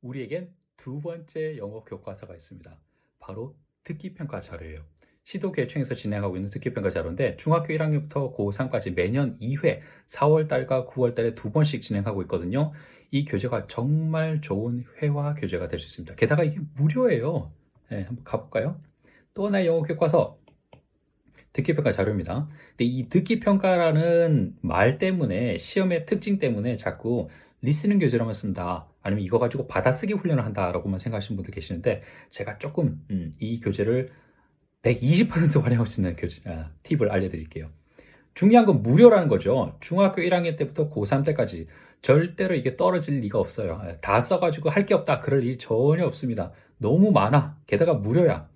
우리에겐 두 번째 영어 교과서가 있습니다. 바로 듣기평가 자료예요. 시도교육청에서 진행하고 있는 듣기평가 자료인데 중학교 1학년부터 고3까지 매년 2회 4월달과 9월달에 두 번씩 진행하고 있거든요. 이 교재가 정말 좋은 회화 교재가 될 수 있습니다. 게다가 이게 무료예요. 네, 한번 가볼까요? 또 하나의 영어 교과서 듣기평가 자료입니다. 근데 이 듣기평가라는 말 때문에 시험의 특징 때문에 자꾸 리스닝 교재로만 쓴다 아니면 이거 가지고 받아쓰기 훈련을 한다라고만 생각하시는 분들 계시는데 제가 조금 이 교재를 120% 활용할 수 있는 팁을 알려드릴게요. 중요한 건 무료라는 거죠. 중학교 1학년 때부터 고3 때까지 절대로 이게 떨어질 리가 없어요. 다 써가지고 할 게 없다 그럴 일 전혀 없습니다. 너무 많아. 게다가 무료야.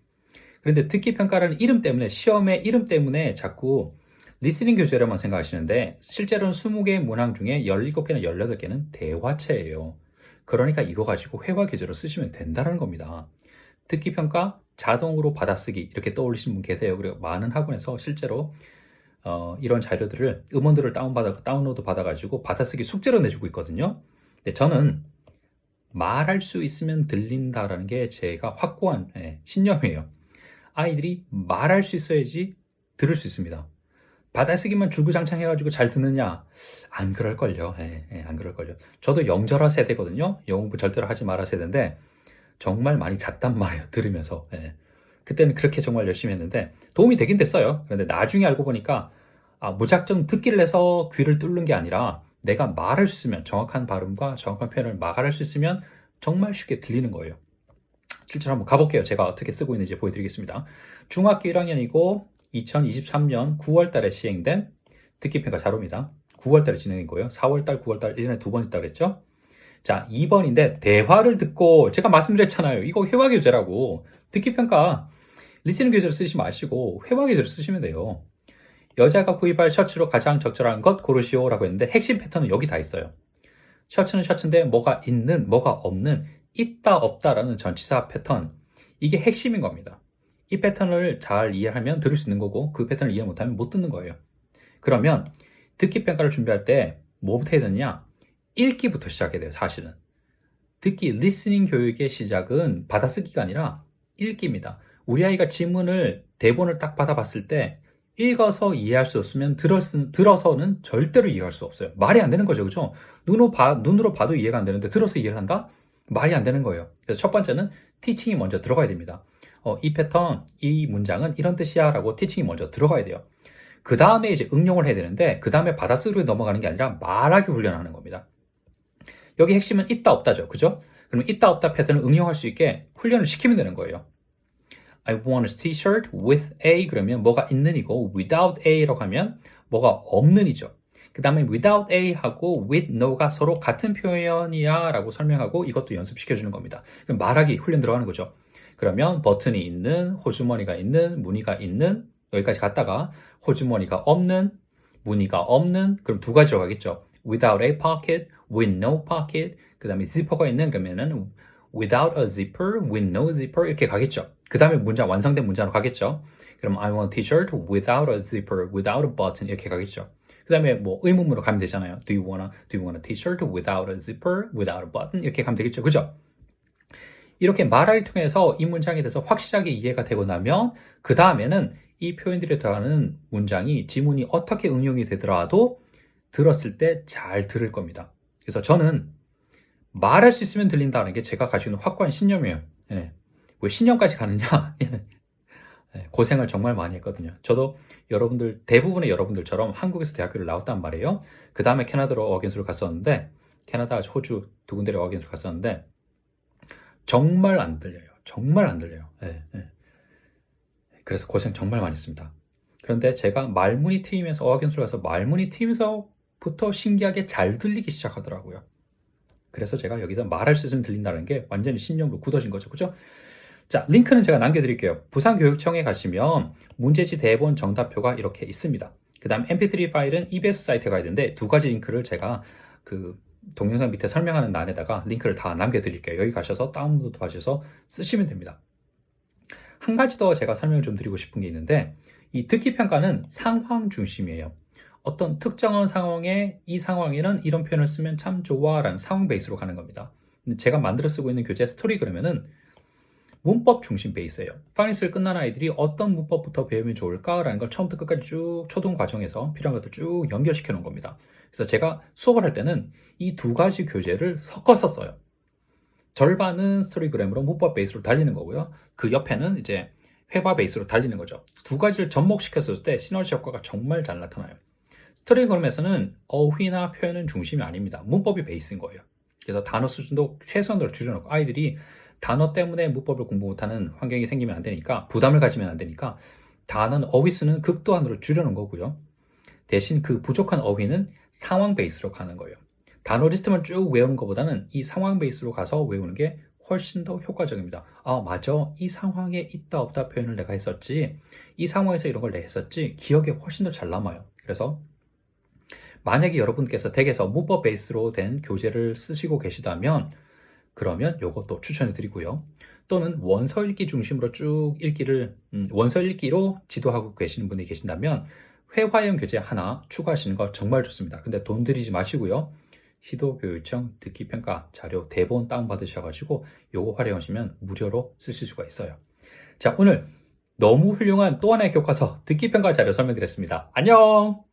그런데 듣기평가라는 이름 때문에 시험의 이름 때문에 자꾸 리스닝 교재로만 생각하시는데 실제로는 20개의 문항 중에 17개나 18개는 대화체예요. 그러니까 이거 가지고 회화 교재로 쓰시면 된다는 겁니다. 듣기평가 자동으로 받아쓰기 이렇게 떠올리시는 분 계세요. 그리고 많은 학원에서 실제로 이런 자료들을 음원들을 다운로드 받아가지고 받아쓰기 숙제로 내주고 있거든요. 근데 저는 말할 수 있으면 들린다라는 게 제가 확고한 신념이에요. 아이들이 말할 수 있어야지 들을 수 있습니다. 받아쓰기만 줄구장창 해가지고 잘 듣느냐? 안 그럴걸요. 안 그럴걸요. 저도 영절화 세대거든요. 영어 공부 절대로 하지 마라 세대인데 정말 많이 잤단 말이에요. 들으면서. 그때는 그렇게 정말 열심히 했는데 도움이 되긴 됐어요. 그런데 나중에 알고 보니까 무작정 듣기를 해서 귀를 뚫는 게 아니라 내가 말할 수 있으면 정확한 발음과 정확한 표현을 말할 수 있으면 정말 쉽게 들리는 거예요. 실제로 한번 가볼게요. 제가 어떻게 쓰고 있는지 보여드리겠습니다. 중학교 1학년이고 2023년 9월 달에 시행된 듣기평가 자료입니다. 9월 달에 진행인 거예요. 4월 달, 9월 달 1년에 두 번 있다고 그랬죠? 자, 2번인데 대화를 듣고 제가 말씀드렸잖아요. 이거 회화 교재라고. 듣기평가 리스닝 교재를 쓰지 마시고 회화 교재를 쓰시면 돼요. 여자가 구입할 셔츠로 가장 적절한 것 고르시오라고 했는데 핵심 패턴은 여기 다 있어요. 셔츠는 셔츠인데 뭐가 있는, 뭐가 없는, 있다, 없다라는 전치사 패턴. 이게 핵심인 겁니다. 이 패턴을 잘 이해하면 들을 수 있는 거고 그 패턴을 이해 못하면 못 듣는 거예요. 그러면 듣기평가를 준비할 때 뭐부터 해야 되느냐? 읽기부터 시작해야 돼요, 사실은. 듣기, 리스닝 교육의 시작은 받아쓰기가 아니라 읽기입니다. 우리 아이가 지문을, 대본을 딱 받아봤을 때 읽어서 이해할 수 없으면 들어서는 절대로 이해할 수 없어요. 말이 안 되는 거죠, 그죠? 눈으로 봐도 이해가 안 되는데 들어서 이해를 한다? 말이 안 되는 거예요. 그래서 첫 번째는 티칭이 먼저 들어가야 됩니다. 이 패턴, 이 문장은 이런 뜻이야 라고 티칭이 먼저 들어가야 돼요. 그 다음에 이제 응용을 해야 되는데 그 다음에 받아쓰기로 넘어가는 게 아니라 말하기 훈련하는 겁니다. 여기 핵심은 있다 없다죠. 그죠? 그러면 있다 없다 패턴을 응용할 수 있게 훈련을 시키면 되는 거예요. I want a t-shirt with a 그러면 뭐가 있는 이고 without a라고 하면 뭐가 없는 이죠. 그 다음에 without a 하고 with no가 서로 같은 표현이야 라고 설명하고 이것도 연습시켜주는 겁니다. 그럼 말하기 훈련 들어가는 거죠. 그러면 버튼이 있는, 호주머니가 있는, 무늬가 있는 여기까지 갔다가 호주머니가 없는, 무늬가 없는 그럼 두 가지로 가겠죠. without a pocket, with no pocket 그 다음에 zipper가 있는 그러면은 without a zipper, with no zipper 이렇게 가겠죠. 그 다음에 문장 완성된 문장으로 가겠죠. 그럼 I want a t-shirt without a zipper, without a button 이렇게 가겠죠. 그 다음에 뭐 의문문으로 가면 되잖아요. Do you want a t-shirt without a zipper, without a button 이렇게 가면 되겠죠. 그죠? 이렇게 말을 통해서 이 문장에 대해서 확실하게 이해가 되고 나면 그 다음에는 이 표현들이 들어가는 문장이 지문이 어떻게 응용이 되더라도 들었을 때 잘 들을 겁니다. 그래서 저는 말할 수 있으면 들린다는 게 제가 가지고 있는 확고한 신념이에요. 왜 신념까지 가느냐? 고생을 정말 많이 했거든요. 저도 대부분의 여러분들처럼 한국에서 대학교를 나왔단 말이에요. 그 다음에 캐나다로 어학연수를 갔었는데 캐나다, 호주 두 군데로 어학연수를 갔었는데 정말 안 들려요. 정말 안 들려요. 그래서 고생 정말 많이 했습니다. 그런데 제가 말문이 트이면서 어학연수를 가서 말문이 트이면서부터 신기하게 잘 들리기 시작하더라고요. 그래서 제가 여기서 말할 수 있으면 들린다는 게 완전히 신념으로 굳어진 거죠. 그죠? 자, 링크는 제가 남겨드릴게요. 부산교육청에 가시면 문제지 대본 정답표가 이렇게 있습니다. 그 다음 mp3 파일은 EBS 사이트에 가야 되는데 두 가지 링크를 제가 그 동영상 밑에 설명하는 란에다가 링크를 다 남겨드릴게요. 여기 가셔서 다운로드 받으셔서 쓰시면 됩니다. 한 가지 더 제가 설명을 좀 드리고 싶은 게 있는데 이 듣기평가는 상황 중심이에요. 어떤 특정한 상황에 이 상황에는 이런 표현을 쓰면 참 좋아 라는 상황 베이스로 가는 겁니다. 제가 만들어 쓰고 있는 교재 스토리그램에는 문법 중심 베이스예요. 파이낸스를 끝난 아이들이 어떤 문법부터 배우면 좋을까라는 걸 처음부터 끝까지 쭉 초등 과정에서 필요한 것들 쭉 연결시켜 놓은 겁니다. 그래서 제가 수업을 할 때는 이 두 가지 교재를 섞어서 써요. 절반은 스토리그램으로 문법 베이스로 달리는 거고요. 그 옆에는 이제 회화 베이스로 달리는 거죠. 두 가지를 접목시켰을 때 시너지 효과가 정말 잘 나타나요. 스토리그램에서는 어휘나 표현은 중심이 아닙니다. 문법이 베이스인 거예요. 그래서 단어 수준도 최선으로 줄여놓고 아이들이 단어 때문에 문법을 공부 못하는 환경이 생기면 안 되니까, 부담을 가지면 안 되니까 단어는 어휘 수는 극도한으로 줄여놓은 거고요. 대신 그 부족한 어휘는 상황 베이스로 가는 거예요. 단어 리스트만 쭉 외우는 것보다는 이 상황 베이스로 가서 외우는 게 훨씬 더 효과적입니다. 아, 맞아. 이 상황에 있다 없다 표현을 내가 했었지. 이 상황에서 이런 걸 내가 했었지. 기억에 훨씬 더 잘 남아요. 그래서 만약에 여러분께서 댁에서 문법 베이스로 된 교재를 쓰시고 계시다면 그러면 이것도 추천해 드리고요. 또는 원서 읽기 중심으로 쭉 읽기를 원서 읽기로 지도하고 계시는 분이 계신다면 회화형 교재 하나 추가하시는 거 정말 좋습니다. 근데 돈 들이지 마시고요. 시도교육청 듣기평가 자료 대본 다운받으셔가지고 요거 활용하시면 무료로 쓰실 수가 있어요. 자, 오늘 너무 훌륭한 또 하나의 교과서 듣기평가 자료 설명드렸습니다. 안녕!